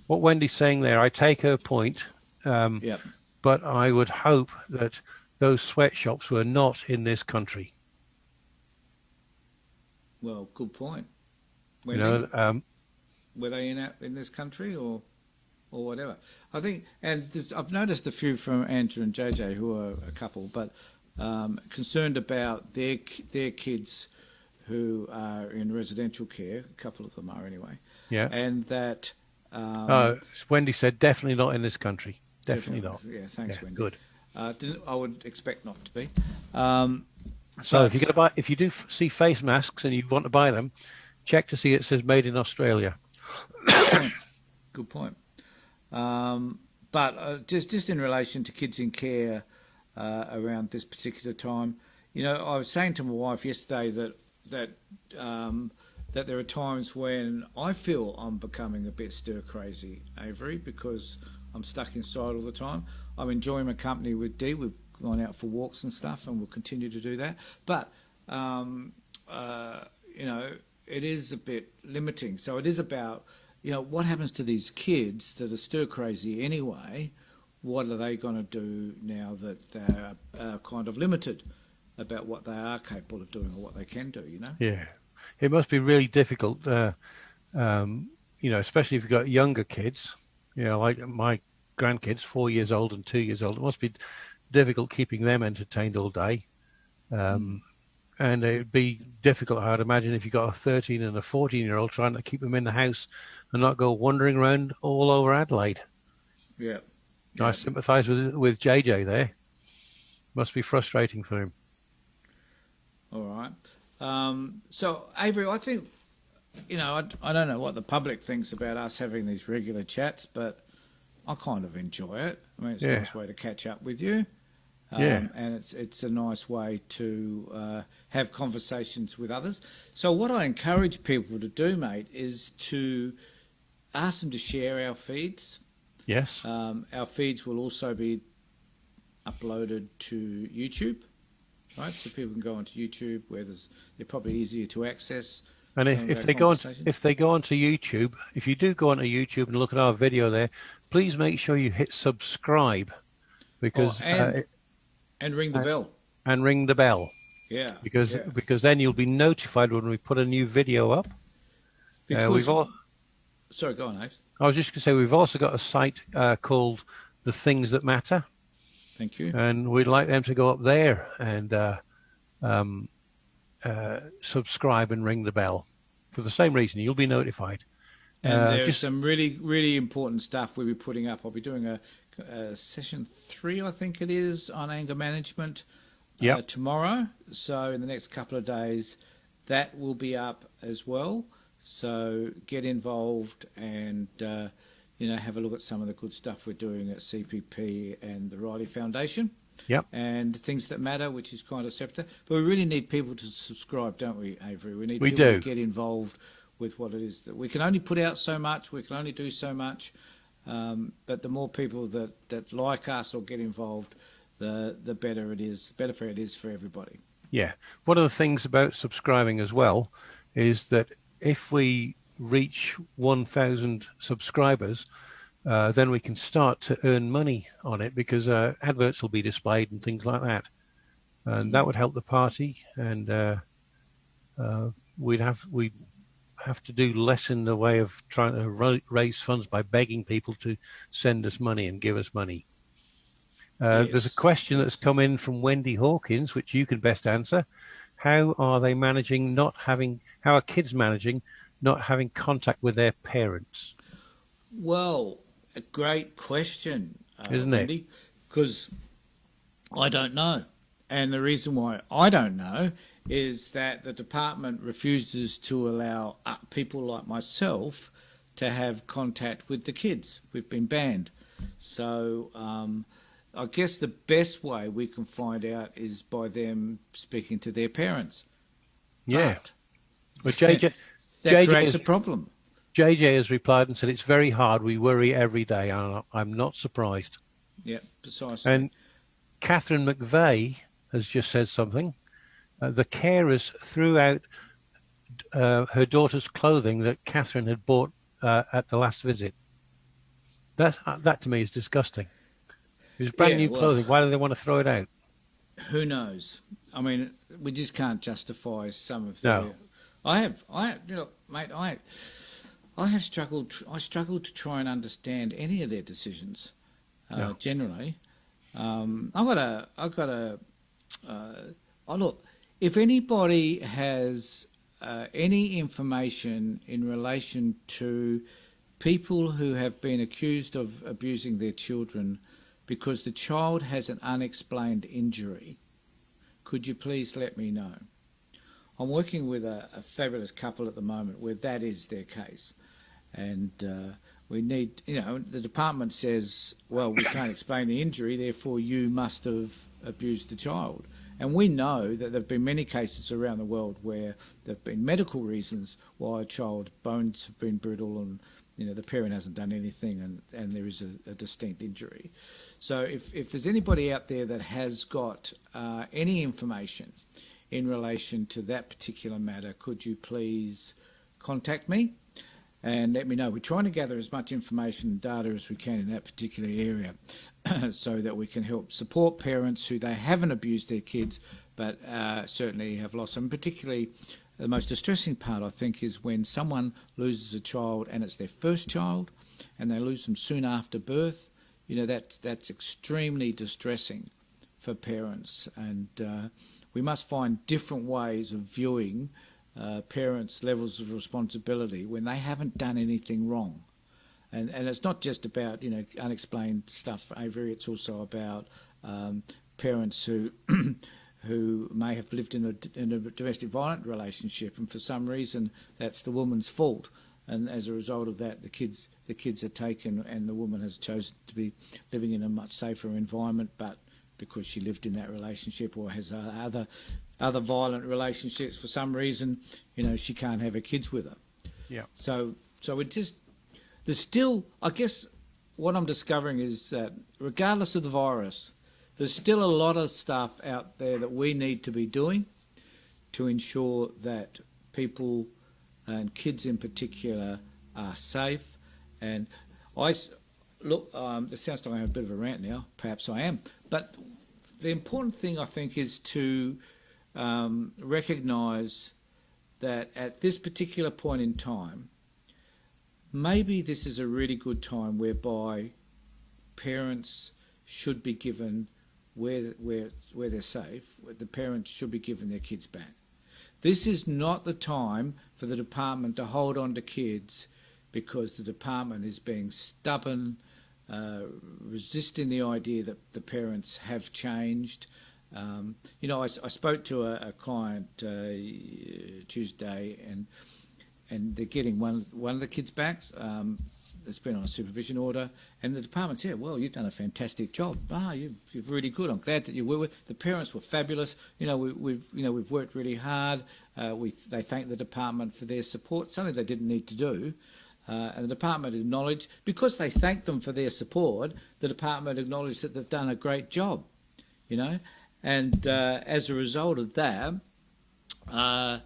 [SPEAKER 2] What Wendy's saying there, I take her point. But I would hope that those sweatshops were not in this country.
[SPEAKER 1] Well, good point.
[SPEAKER 2] Were
[SPEAKER 1] they in this country or whatever? I think, and I've noticed a few from Andrew and JJ who are a couple, but concerned about their kids who are in residential care. A couple of them are anyway.
[SPEAKER 2] Yeah.
[SPEAKER 1] And that.
[SPEAKER 2] Wendy said definitely not in this country. Definitely not.
[SPEAKER 1] Yeah, thanks, Wendy.
[SPEAKER 2] Good.
[SPEAKER 1] I would expect not to be.
[SPEAKER 2] So if you do see face masks and you want to buy them, check to see it says made in Australia.
[SPEAKER 1] Good point. But just in relation to kids in care around this particular time, I was saying to my wife yesterday that there are times when I feel I'm becoming a bit stir crazy, Avery, because I'm stuck inside all the time. I'm enjoying my company with Dee. We've gone out for walks and stuff, and we'll continue to do that. But it is a bit limiting. So it is about what happens to these kids that are stir crazy anyway. What are they going to do now that they're kind of limited about what they are capable of doing or what they can do?
[SPEAKER 2] Yeah, it must be really difficult. Especially if you've got younger kids. Like my grandkids, 4 years old and 2 years old. It must be difficult keeping them entertained all day. And it'd be difficult, I'd imagine, if you got a 13 and a 14-year-old trying to keep them in the house and not go wandering around all over Adelaide.
[SPEAKER 1] Yeah.
[SPEAKER 2] I sympathise with JJ there. Must be frustrating for him.
[SPEAKER 1] All right. So, Avery, I think, I don't know what the public thinks about us having these regular chats, but I kind of enjoy it. I mean, it's a nice way to catch up with you. And it's a nice way to have conversations with others. So what I encourage people to do, mate, is to ask them to share our feeds.
[SPEAKER 2] Yes.
[SPEAKER 1] Our feeds will also be uploaded to YouTube, right? So people can go onto YouTube where they're probably easier to access.
[SPEAKER 2] And if they go onto YouTube, if you do go onto YouTube and look at our video there, please make sure you hit subscribe, because
[SPEAKER 1] and ring the bell.
[SPEAKER 2] And ring the bell.
[SPEAKER 1] Yeah.
[SPEAKER 2] Because then you'll be notified when we put a new video up.
[SPEAKER 1] Sorry, go on, Abe.
[SPEAKER 2] I was just going to say we've also got a site called The Things That Matter.
[SPEAKER 1] Thank you.
[SPEAKER 2] And we'd like them to go up there and subscribe and ring the bell for the same reason. You'll be notified.
[SPEAKER 1] And there's some really, really important stuff we'll be putting up. I'll be doing a session 3, I think it is, on anger management tomorrow. So in the next couple of days, that will be up as well. So get involved and have a look at some of the good stuff we're doing at CPP and the Riley Foundation.
[SPEAKER 2] Yep.
[SPEAKER 1] And Things That Matter, which is kind of separate. But we really need people to subscribe, don't we, Avery? We need people to get involved with what it is that we can only put out so much, we can only do so much. But the more people that like us or get involved, the better it is. The better it is for everybody.
[SPEAKER 2] Yeah. One of the things about subscribing as well is that if we reach 1,000 subscribers, then we can start to earn money on it, because adverts will be displayed and things like that, and that would help the party. And we'd have to do less in the way of trying to raise funds by begging people to send us money and give us money. There's a question that's come in from Wendy Hawkins, which you can best answer. How are kids managing not having contact with their parents?
[SPEAKER 1] Well, a great question,
[SPEAKER 2] isn't
[SPEAKER 1] Wendy?
[SPEAKER 2] it?
[SPEAKER 1] Because I don't know. And the reason why I don't know is that the department refuses to allow people like myself to have contact with the kids. We've been banned. So I guess the best way we can find out is by them speaking to their parents.
[SPEAKER 2] Yeah.
[SPEAKER 1] But
[SPEAKER 2] JJ
[SPEAKER 1] creates a problem.
[SPEAKER 2] JJ has replied and said, it's very hard. We worry every day. I'm not surprised.
[SPEAKER 1] Yeah, precisely.
[SPEAKER 2] And Catherine McVeigh has just said something. The carers threw out her daughter's clothing that Catherine had bought at the last visit. That to me is disgusting. It was brand new clothing. Why do they want to throw it out?
[SPEAKER 1] Who knows? I mean, we just can't justify some of the.
[SPEAKER 2] No.
[SPEAKER 1] Mate, I have struggled. I struggled to try and understand any of their decisions. Generally, I've got a oh, look, if anybody has any information in relation to people who have been accused of abusing their children because the child has an unexplained injury, could you please let me know? I'm working with a fabulous couple at the moment where that is their case. And we need, the department says, well, we can't explain the injury, therefore you must have abused the child. And we know that there have been many cases around the world where there have been medical reasons why a child's bones have been brittle and the parent hasn't done anything and there is a distinct injury. So if there's anybody out there that has got any information in relation to that particular matter, could you please contact me and let me know? We're trying to gather as much information and data as we can in that particular area so that we can help support parents who they haven't abused their kids but certainly have lost them. Particularly the most distressing part, I think, is when someone loses a child and it's their first child and they lose them soon after birth. That's extremely distressing for parents, and we must find different ways of viewing parents' levels of responsibility when they haven't done anything wrong. And it's not just about unexplained stuff, Avery. It's also about parents who who may have lived in a domestic violent relationship, and for some reason that's the woman's fault. And as a result of that, the kids are taken, and the woman has chosen to be living in a much safer environment, but because she lived in that relationship or has other violent relationships for some reason, she can't have her kids with her.
[SPEAKER 2] Yeah.
[SPEAKER 1] So there's still, I guess, what I'm discovering is that regardless of the virus, there's still a lot of stuff out there that we need to be doing to ensure that people and kids in particular are safe. And this sounds like I'm a bit of a rant now. Perhaps I am. But the important thing, I think, is to recognise that at this particular point in time, maybe this is a really good time whereby parents should be given, where they're safe, the parents should be given their kids back. This is not the time for the department to hold on to kids because the department is being stubborn, resisting the idea that the parents have changed. I spoke to a client Tuesday, and they're getting one of the kids back. It's been on a supervision order, and the department said, "Well, you've done a fantastic job. You're really good. I'm glad that you were. The parents were fabulous. We've worked really hard. They thanked the department for their support, something they didn't need to do." And the department acknowledged, because they thanked them for their support, the department acknowledged that they've done a great job, And as a result of that, they've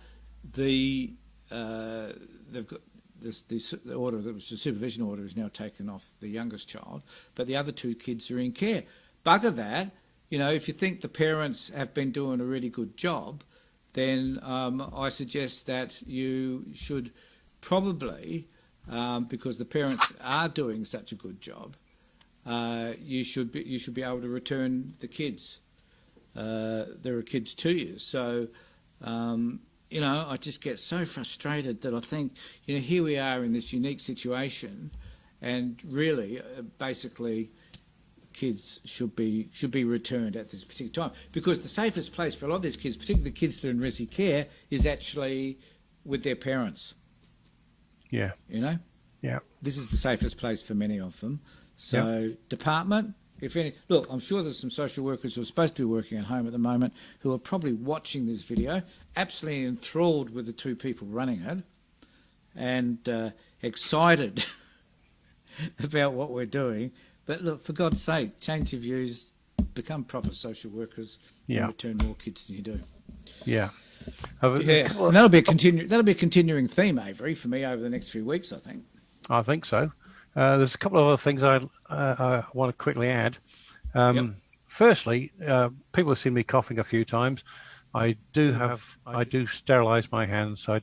[SPEAKER 1] got the order that was the supervision order is now taken off the youngest child, but the other two kids are in care. Bugger that. If you think the parents have been doing a really good job, then I suggest that you should probably, because the parents are doing such a good job, you should be able to return the kids. There are kids to you. So, I just get so frustrated that I think, here we are in this unique situation, and really, basically, kids should be returned at this particular time, because the safest place for a lot of these kids, particularly the kids that are in resi care, is actually with their parents.
[SPEAKER 2] Yeah. Yeah.
[SPEAKER 1] This is the safest place for many of them. So, department, if any, look, I'm sure there's some social workers who are supposed to be working at home at the moment who are probably watching this video, absolutely enthralled with the two people running it, and excited about what we're doing. But look, for God's sake, change your views, become proper social workers, and return more kids than you do.
[SPEAKER 2] Yeah.
[SPEAKER 1] And that'll be a continuing theme, Avery, for me over the next few weeks, I think.
[SPEAKER 2] I think so. There's a couple of other things I want to quickly add. Firstly, people have seen me coughing a few times. I do sterilise my hands. So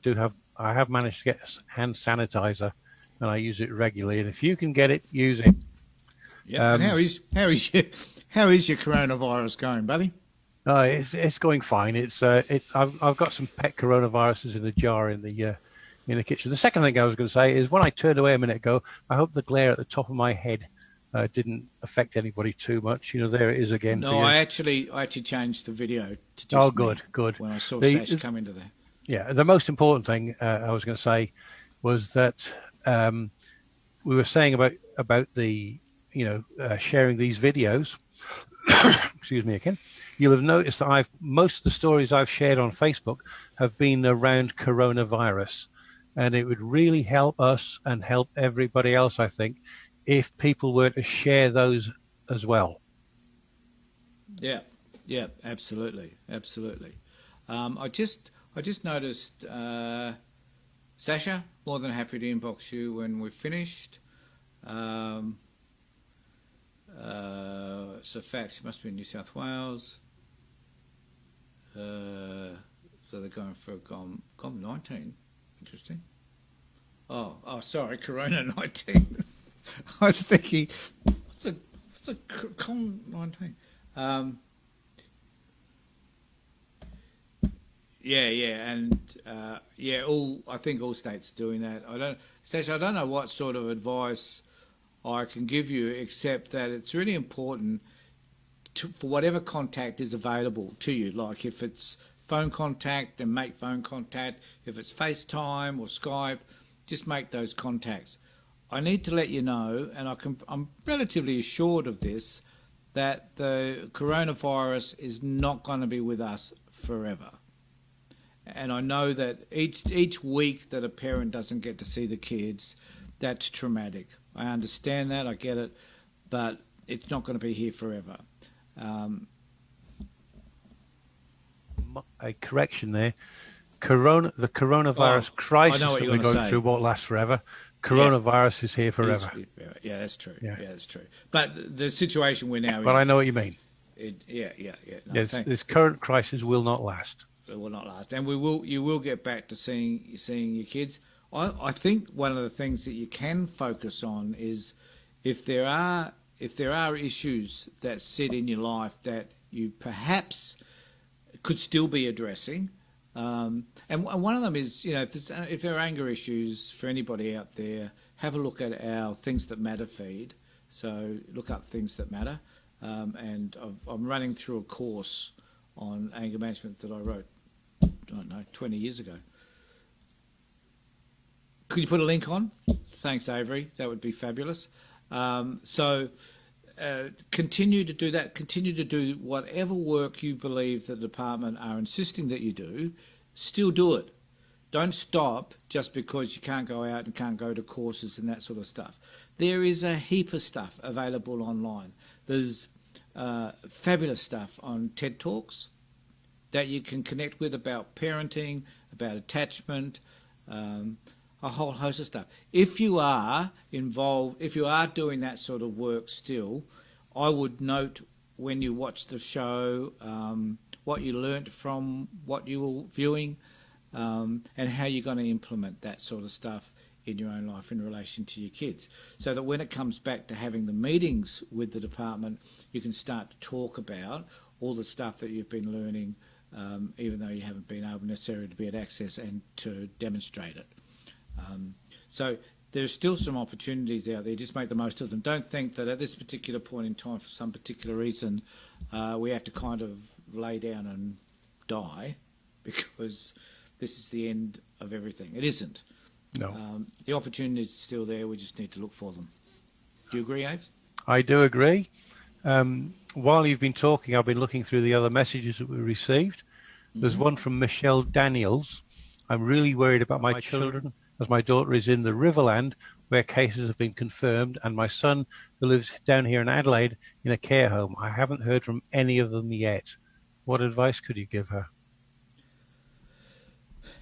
[SPEAKER 2] I have managed to get hand sanitizer, and I use it regularly. And if you can get it, use it.
[SPEAKER 1] Yeah. And how is your coronavirus going, buddy?
[SPEAKER 2] It's going fine. I've got some pet coronaviruses in a jar in the kitchen. The second thing I was going to say is when I turned away a minute ago, I hope the glare at the top of my head didn't affect anybody too much. There it is again for
[SPEAKER 1] No,
[SPEAKER 2] you.
[SPEAKER 1] I actually changed the video to just
[SPEAKER 2] Oh, good, good.
[SPEAKER 1] When I saw Sash come into there.
[SPEAKER 2] Yeah, the most important thing I was going to say was that we were saying about the sharing these videos. Excuse me again. You'll have noticed that most of the stories I've shared on Facebook have been around coronavirus, and it would really help us and help everybody else, I think, if people were to share those as well.
[SPEAKER 1] Yeah, absolutely. I just noticed, Sasha, more than happy to inbox you when we're finished. So facts, it must be in New South Wales. So they're going for COM-19. Interesting. Oh, sorry, Corona-19. I was thinking, what's a COM-19? I think all states are doing that. I don't know what sort of advice I can give you, except that it's really important for whatever contact is available to you. Like if it's phone contact, then make phone contact. If it's FaceTime or Skype, just make those contacts. I need to let you know, and I'm relatively assured of this, that the coronavirus is not going to be with us forever. And I know that each week that a parent doesn't get to see the kids, that's traumatic. I understand that, I get it, but it's not going to be here forever.
[SPEAKER 2] A correction there. The coronavirus crisis that we're going through won't last forever. Coronavirus is here forever.
[SPEAKER 1] Yeah, that's true. Yeah, that's true. But the situation we're now in...
[SPEAKER 2] But I know what you mean.
[SPEAKER 1] No,
[SPEAKER 2] this current crisis will not last.
[SPEAKER 1] It will not last. And you will get back to seeing your kids. I think one of the things that you can focus on is if there are issues that sit in your life that you perhaps could still be addressing, and one of them is, if there are anger issues for anybody out there, have a look at our Things That Matter feed. So look up Things That Matter, and I'm running through a course on anger management that I wrote, I don't know, 20 years ago. Could you put a link on? Thanks, Avery. That would be fabulous. Continue to do that. Continue to do whatever work you believe the department are insisting that you do. Still do it. Don't stop just because you can't go out and can't go to courses and that sort of stuff. There is a heap of stuff available online. There's fabulous stuff on TED Talks that you can connect with about parenting, about attachment, a whole host of stuff. If you are involved, if you are doing that sort of work still, I would note when you watch the show what you learnt from what you were viewing, and how you're going to implement that sort of stuff in your own life in relation to your kids, so that when it comes back to having the meetings with the department, you can start to talk about all the stuff that you've been learning, even though you haven't been able necessarily to be at access and to demonstrate it. So there's still some opportunities out there. Just make the most of them. Don't think that at this particular point in time, for some particular reason, we have to kind of lay down and die because this is the end of everything. It isn't.
[SPEAKER 2] No.
[SPEAKER 1] The opportunities are still there. We just need to look for them. Do you agree, Abe?
[SPEAKER 2] I do agree. While you've been talking, I've been looking through the other messages that we received. There's one from Michelle Daniels. I'm really worried about my children, as my daughter is in the Riverland where cases have been confirmed, and my son, who lives down here in Adelaide, in a care home. I haven't heard from any of them yet. What advice could you give her?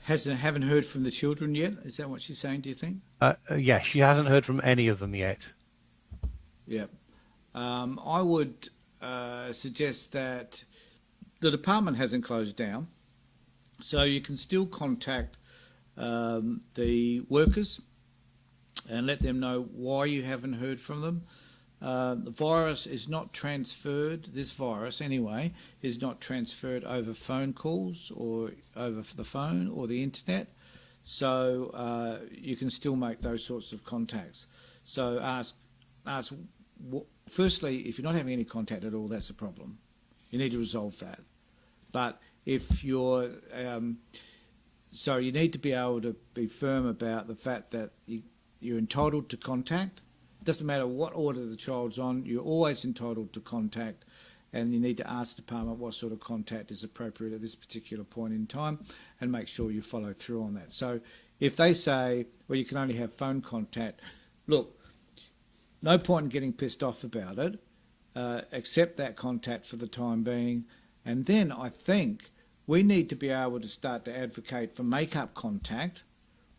[SPEAKER 1] Haven't heard from the children yet? Is that what she's saying, do you think?
[SPEAKER 2] Yeah, she hasn't heard from any of them yet.
[SPEAKER 1] Yeah. I would suggest that the department hasn't closed down, so you can still contact the workers and let them know why you haven't heard from them. the virus is not transferred, this virus anyway, is not transferred over phone calls or over the phone or the internet. So you can still make those sorts of contacts. So firstly, if you're not having any contact at all, that's a problem. You need to resolve that. But if you're, so you need to be able to be firm about the fact that you're entitled to contact. It doesn't matter what order the child's on, you're always entitled to contact, and you need to ask the department what sort of contact is appropriate at this particular point in time and make sure you follow through on that. So if they say, well, you can only have phone contact, look, no point in getting pissed off about it. Accept that contact for the time being. And then I think we need to be able to start to advocate for make-up contact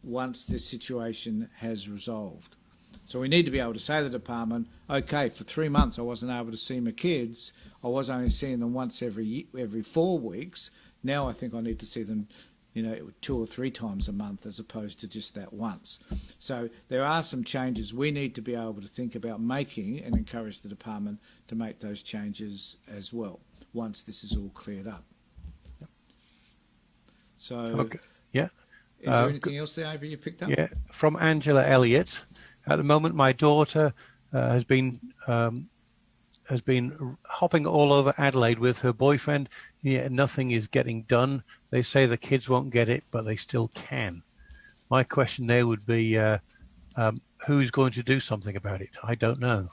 [SPEAKER 1] once this situation has resolved. So we need to be able to say to the department, okay, for 3 months I wasn't able to see my kids. I was only seeing them once every 4 weeks. Now I think I need to see them, 2 or 3 times a month as opposed to just that once. So there are some changes we need to be able to think about making and encourage the department to make those changes as well once this is all cleared up. So,
[SPEAKER 2] okay. Yeah.
[SPEAKER 1] Is there anything else there, Avery, you picked up?
[SPEAKER 2] Yeah, from Angela Elliott. At the moment, my daughter has been hopping all over Adelaide with her boyfriend, yet nothing is getting done. They say the kids won't get it, but they still can. My question there would be, who's going to do something about it? I don't know.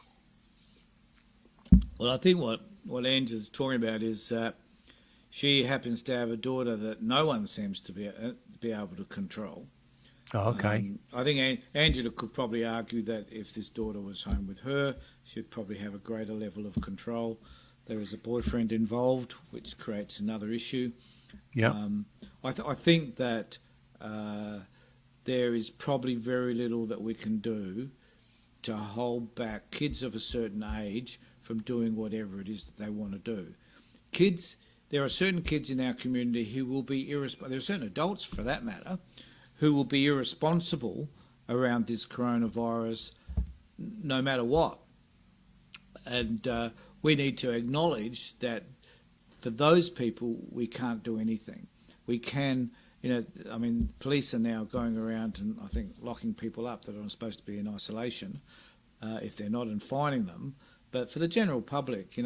[SPEAKER 1] Well, I think what Angela's talking about is she happens to have a daughter that no one seems to be able to control.
[SPEAKER 2] Oh, okay.
[SPEAKER 1] I think Angela could probably argue that if this daughter was home with her, she'd probably have a greater level of control. There is a boyfriend involved, which creates another issue.
[SPEAKER 2] Yeah.
[SPEAKER 1] I think that there is probably very little that we can do to hold back kids of a certain age from doing whatever it is that they want to do. There are certain kids in our community who will be irresponsible. There are certain adults, for that matter, who will be irresponsible around this coronavirus no matter what. And we need to acknowledge that for those people, we can't do anything. We can, police are now going around and I think locking people up that are supposed to be in isolation if they're not, and fining them. But for the general public,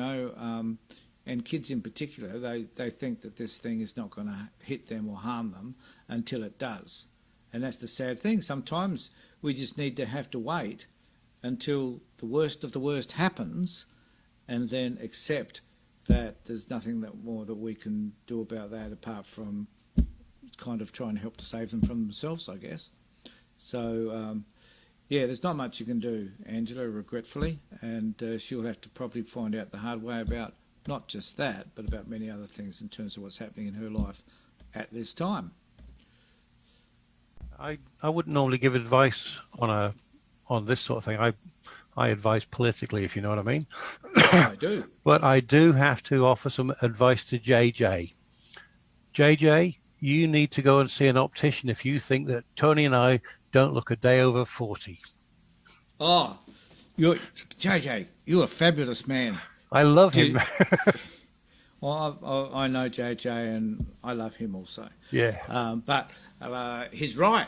[SPEAKER 1] and kids in particular, they think that this thing is not going to hit them or harm them until it does. And that's the sad thing. Sometimes we just need to have to wait until the worst of the worst happens and then accept that there's nothing more that we can do about that apart from kind of trying to help to save them from themselves, I guess. So, there's not much you can do, Angela, regretfully, and she'll have to probably find out the hard way about not just that, but about many other things in terms of what's happening in her life at this time.
[SPEAKER 2] I wouldn't normally give advice on this sort of thing. I advise politically, if you know what I mean.
[SPEAKER 1] I do.
[SPEAKER 2] But I do have to offer some advice to JJ. JJ, you need to go and see an optician if you think that Tony and I don't look a day over 40.
[SPEAKER 1] Oh, JJ, you're a fabulous man.
[SPEAKER 2] I love him.
[SPEAKER 1] Well, I know JJ and I love him also.
[SPEAKER 2] Yeah.
[SPEAKER 1] But he's right,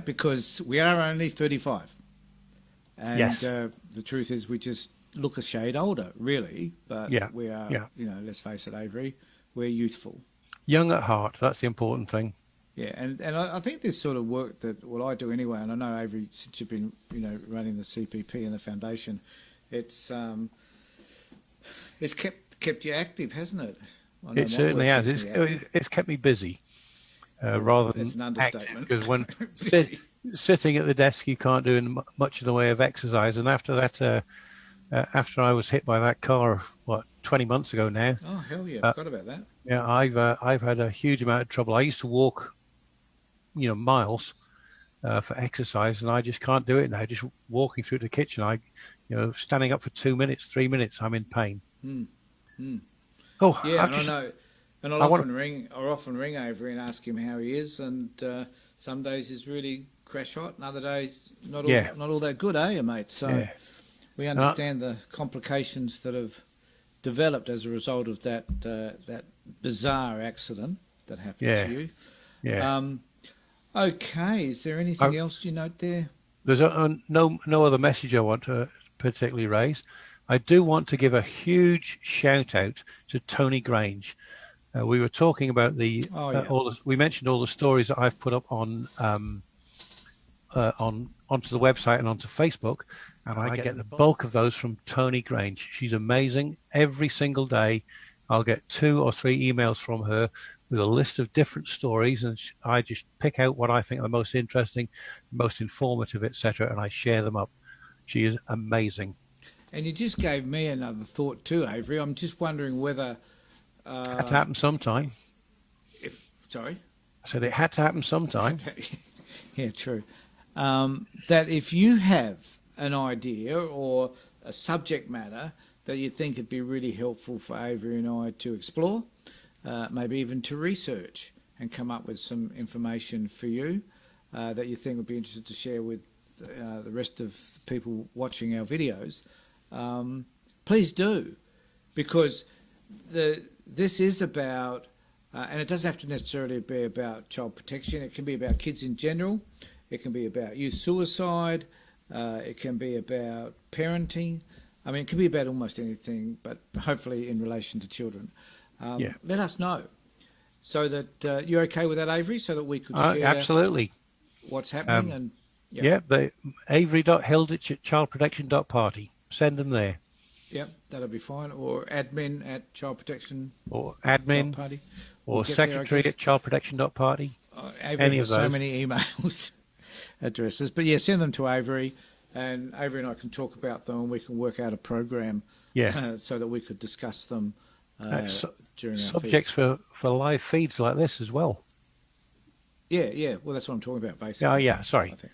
[SPEAKER 1] because we are only 35. And
[SPEAKER 2] yes.
[SPEAKER 1] The truth is we just look a shade older, really. But we are, let's face it, Avery, we're youthful.
[SPEAKER 2] Young at heart, that's the important thing.
[SPEAKER 1] Yeah, and I think this sort of work that, I do anyway, and I know, Avery, since you've been, running the CPP and the foundation, it's kept you active, hasn't it?
[SPEAKER 2] It certainly has. It's kept me busy, rather than
[SPEAKER 1] that's an understatement.
[SPEAKER 2] Because when sitting at the desk, you can't do much in the way of exercise. And after that, after I was hit by that car, 20 months ago now.
[SPEAKER 1] Oh hell yeah! I forgot about that.
[SPEAKER 2] Yeah, I've had a huge amount of trouble. I used to walk, miles for exercise, and I just can't do it now. Just walking through the kitchen, standing up for 2 minutes, 3 minutes, I'm in pain. Oh
[SPEAKER 1] yeah, I know. And I'll often ring Avery and ask him how he is, and some days he's really crash hot, and other days not all that good, mate? So we understand the complications that have developed as a result of that bizarre accident that happened to you.
[SPEAKER 2] Yeah.
[SPEAKER 1] Okay, is there anything else you note there?
[SPEAKER 2] There's no other message I want to particularly raise. I do want to give a huge shout out to Tony Grange. We were talking about we mentioned all the stories that I've put up on onto the website and onto Facebook, and I get the bulk of those from Tony Grange. She's amazing. Every single day I'll get 2 or 3 emails from her with a list of different stories, and I just pick out what I think are the most interesting, most informative, etc., and I share them up. She is amazing.
[SPEAKER 1] And you just gave me another thought too, Avery. I'm just wondering whether
[SPEAKER 2] had to happen sometime.
[SPEAKER 1] Sorry?
[SPEAKER 2] I said it had to happen sometime.
[SPEAKER 1] Yeah, true. That if you have an idea or a subject matter that you think would be really helpful for Avery and I to explore, maybe even to research and come up with some information for you that you think would be interested to share with the rest of the people watching our videos, please do, because this is about, and it doesn't have to necessarily be about child protection. It can be about kids in general. It can be about youth suicide. It can be about parenting. I mean, it can be about almost anything, but hopefully in relation to children. Let us know, so that you're okay with that, Avery, so that we could share
[SPEAKER 2] absolutely
[SPEAKER 1] what's happening. And
[SPEAKER 2] the Avery.Hilditch@childprotection.party. Send them there.
[SPEAKER 1] Yep, that'll be fine. Or admin@childprotection.
[SPEAKER 2] Or admin.
[SPEAKER 1] Party.
[SPEAKER 2] Or secretary@childprotection.party.
[SPEAKER 1] Avery
[SPEAKER 2] Any
[SPEAKER 1] has
[SPEAKER 2] of those.
[SPEAKER 1] so many emails addresses. But yeah, send them to Avery, and Avery and I can talk about them, and we can work out a program so that we could discuss them during our
[SPEAKER 2] subjects
[SPEAKER 1] feeds.
[SPEAKER 2] for live feeds like this as well.
[SPEAKER 1] Yeah. Well, that's what I'm talking about, basically.
[SPEAKER 2] Sorry.
[SPEAKER 1] I think.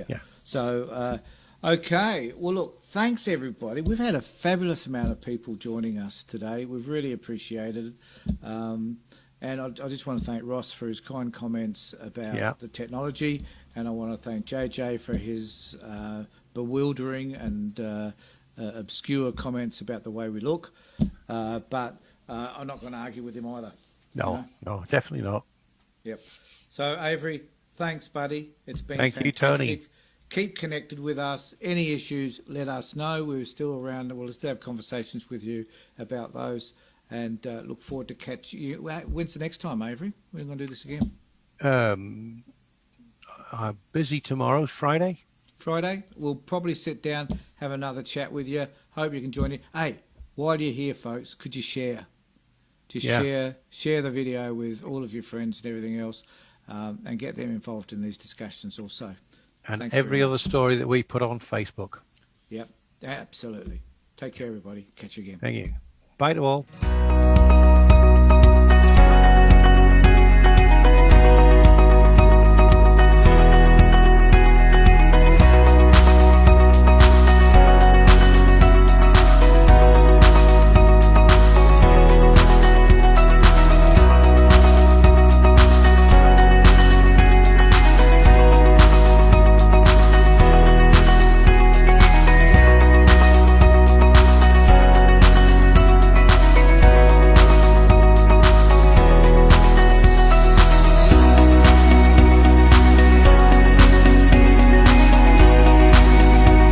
[SPEAKER 1] Yeah. So, okay. Well, look, thanks, everybody. We've had a fabulous amount of people joining us today. We've really appreciated it. And I just want to thank Ross for his kind comments about the technology, and I want to thank JJ for his bewildering and obscure comments about the way we look. But I'm not going to argue with him either.
[SPEAKER 2] No, definitely not.
[SPEAKER 1] Yep. So, Avery, thanks, buddy. It's been
[SPEAKER 2] fantastic. Thank you, Tony.
[SPEAKER 1] Keep connected with us. Any issues, let us know. We're still around. We'll still have conversations with you about those. And look forward to catch you. When's the next time, Avery? We're going to do this again.
[SPEAKER 2] I'm busy tomorrow, Friday.
[SPEAKER 1] Friday? We'll probably sit down, have another chat with you. Hope you can join in. Hey, while you're here, folks, could you share? Just share the video with all of your friends and everything else, and get them involved in these discussions also.
[SPEAKER 2] And thanks every other story that we put on Facebook.
[SPEAKER 1] Yep, absolutely. Take care, everybody. Catch you again.
[SPEAKER 2] Thank you. Bye to all.